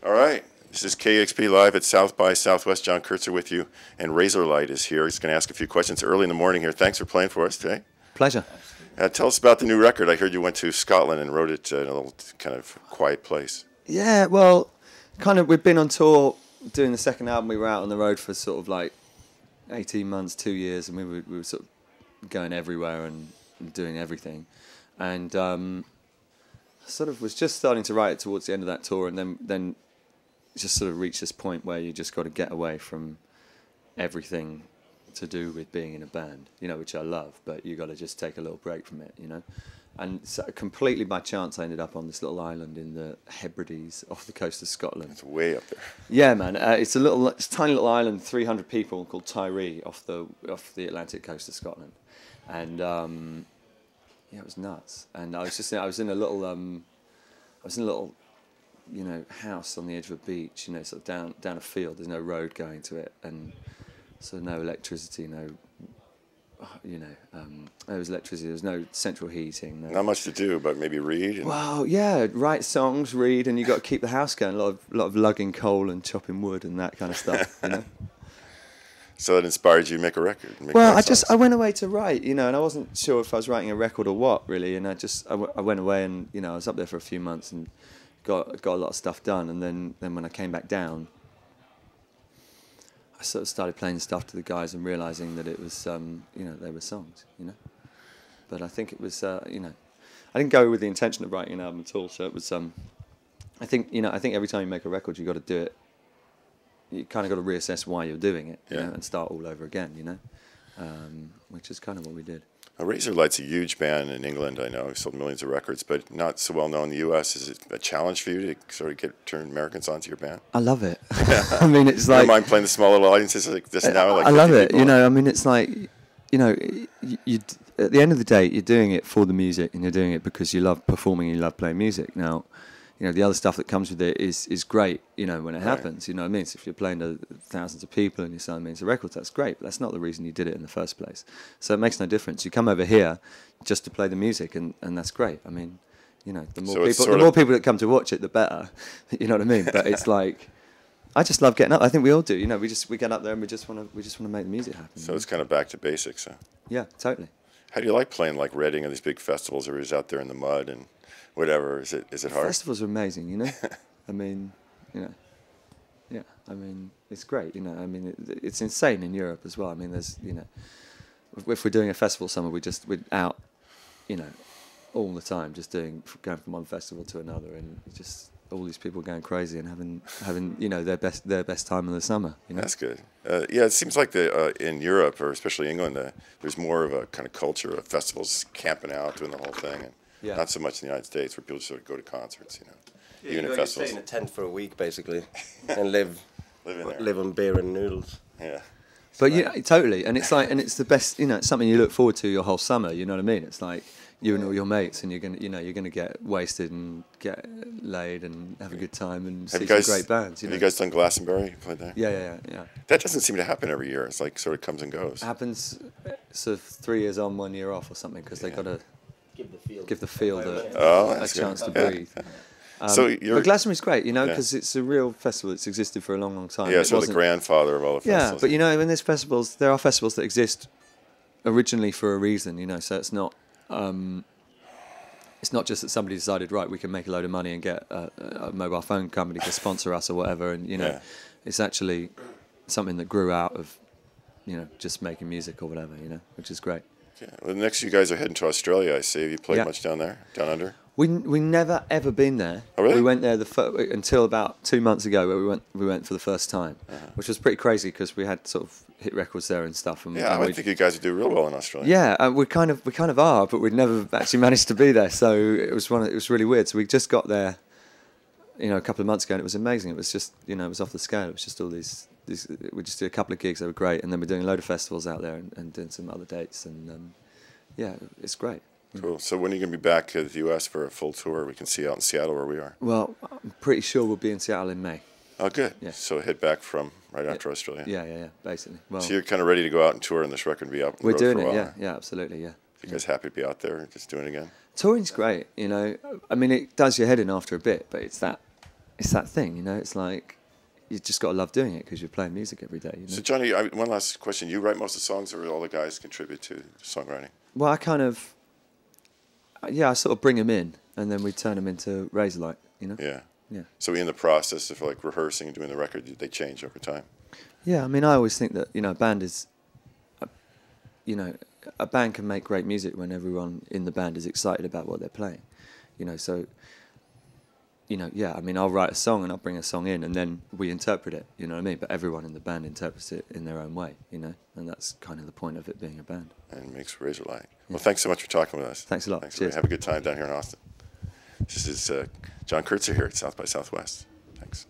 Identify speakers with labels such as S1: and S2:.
S1: All right. This is KEXP Live at South by Southwest. Jon Kertzer with you, and Razorlight is here. He's going to ask a few questions early in the morning here. Thanks for playing for us today.
S2: Pleasure.
S1: Tell us about the new record. I heard you went to Scotland and wrote it in a little kind of quiet place.
S2: Yeah, well, we've been on tour doing the second album. We were out on the road for sort of like 18 months, 2 years, and we were sort of going everywhere and doing everything. And sort of was just starting to write it towards the end of that tour, and then just sort of reached this point where you just got to get away from everything to do with being in a band, which I love, but you got to just take a little break from it, And so completely by chance, I ended up on this little island in the Hebrides off the coast of Scotland. It's
S1: way up there.
S2: Yeah, man. It's a tiny little island, 300 people, called Tiree, off the Atlantic coast of Scotland, and yeah, it was nuts. And I was in a little house on the edge of a beach, sort of down a field. There's no road going to it, and so no electricity, there was electricity. There was no central heating.
S1: Not much to do, but maybe read.
S2: Well, yeah, write songs, read, and you got to keep the house going. A lot of lugging coal and chopping wood and that kind of stuff.
S1: So it inspired you to make a record.
S2: Well, I went away to write, and I wasn't sure if I was writing a record or what really, and I went away and I was up there for a few months and got a lot of stuff done, and then when I came back down, I sort of started playing stuff to the guys and realising that it was, they were songs, But I think it was, I didn't go with the intention of writing an album at all. So it was, I think every time you make a record, you got to do it. You kind of got to reassess why you're doing it, and start all over again, which is kind of what we did.
S1: Razorlight's a huge band in England, I know. We've sold millions of records, but not so well known in the U.S. Is it a challenge for you to sort of turn Americans onto your band?
S2: I love it. I mean, it's like...
S1: You don't mind playing the small little audiences like this now? Like
S2: I love it. I mean, it's like, you at the end of the day, you're doing it for the music, and you're doing it because you love performing and you love playing music. Now, the other stuff that comes with it is great, when it happens, you know what I mean? So if you're playing to thousands of people and you're selling millions of records, that's great, but that's not the reason you did it in the first place. So it makes no difference. You come over here just to play the music, and that's great. I mean, the more people that come to watch it, the better, you know what I mean? But it's like, I just love getting up. I think we all do, we get up there and we just want to make the music happen.
S1: So it's kind of back to basics, huh?
S2: Yeah, totally.
S1: How do you like playing like Reading or these big festivals, or is out there in the mud and whatever? Is it hard?
S2: Festivals are amazing, I mean, yeah. I mean, it's great, I mean, it's insane in Europe as well. I mean, there's, if we're doing a festival somewhere, we're out, all the time, just going from one festival to another, and just all these people going crazy and having their best time in the summer.
S1: That's good. Yeah, it seems like in Europe, or especially England, there's more of a kind of culture of festivals, camping out, doing the whole thing. And
S2: yeah.
S1: Not so much in the United States, where people just sort of go to concerts,
S3: Yeah,
S1: even at festivals.
S3: You stay in a tent for a week, basically, and live on beer and noodles.
S1: Yeah.
S2: But totally, and it's like, and it's the best. It's something you look forward to your whole summer. You know what I mean? It's like you and all your mates, and you're gonna get wasted and get laid and have a good time and see some great bands.
S1: Have you guys done Glastonbury? You played there?
S2: Yeah.
S1: That doesn't seem to happen every year. It's like sort of comes and goes.
S2: It happens sort of 3 years on, 1 year off, or something, because they got to give the field a chance to breathe.
S1: But
S2: Glastonbury's great, because it's a real festival that's existed for a long, long time.
S1: Yeah, so the grandfather of all the festivals.
S2: Yeah, but when there's festivals, there are festivals that exist originally for a reason, so it's not just that somebody decided, right, we can make a load of money and get a mobile phone company to sponsor us or whatever, and it's actually something that grew out of just making music or whatever, which is great.
S1: Yeah. Well, next you guys are heading to Australia, I see. Have you played much down there, down under?
S2: We never ever been there.
S1: Oh, really?
S2: We went there until about 2 months ago, where we went for the first time, which was pretty crazy because we had sort of hit records there and stuff. And
S1: I would think you guys would do real well in Australia.
S2: Yeah, we kind of are, but we'd never actually managed to be there. So it was really weird. So we just got there, a couple of months ago, and it was amazing. It was just it was off the scale. It was just all these. We just did a couple of gigs. They were great, and then we're doing a load of festivals out there and doing some other dates. And it's great.
S1: Cool. So when are you going to be back to the U.S. for a full tour? We can see out in Seattle where we are.
S2: Well, I'm pretty sure we'll be in Seattle in May.
S1: Oh, good.
S2: Yeah.
S1: So head back from right after Australia.
S2: Yeah, basically. Well,
S1: so you're kind of ready to go out and tour and this record and be out on the
S2: we're
S1: road
S2: doing
S1: for a while.
S2: it, yeah, absolutely, yeah.
S1: You guys happy to be out there and just doing it again?
S2: Touring's great, I mean, it does your head in after a bit, but it's it's that thing, you know. It's like you just got to love doing it because you're playing music every day. You know?
S1: So Johnny, one last question: you write most of the songs, or all the guys contribute to songwriting?
S2: Well, I kind of, I sort of bring them in, and then we turn them into Razorlight. You know.
S1: Yeah.
S2: Yeah.
S1: So in the process of like rehearsing and doing the record, they change over time.
S2: Yeah, I mean, I always think that a band is, a band can make great music when everyone in the band is excited about what they're playing. So. I mean, I'll write a song and I'll bring a song in, and then we interpret it. You know what I mean? But everyone in the band interprets it in their own way. And that's kind of the point of it being a band.
S1: And makes Razorlight.
S2: Yeah.
S1: Well, thanks so much for talking with us.
S2: Thanks a lot.
S1: Thanks.
S2: Cheers.
S1: Have a good time down here in Austin. This is Jon Kertzer here at South by Southwest. Thanks.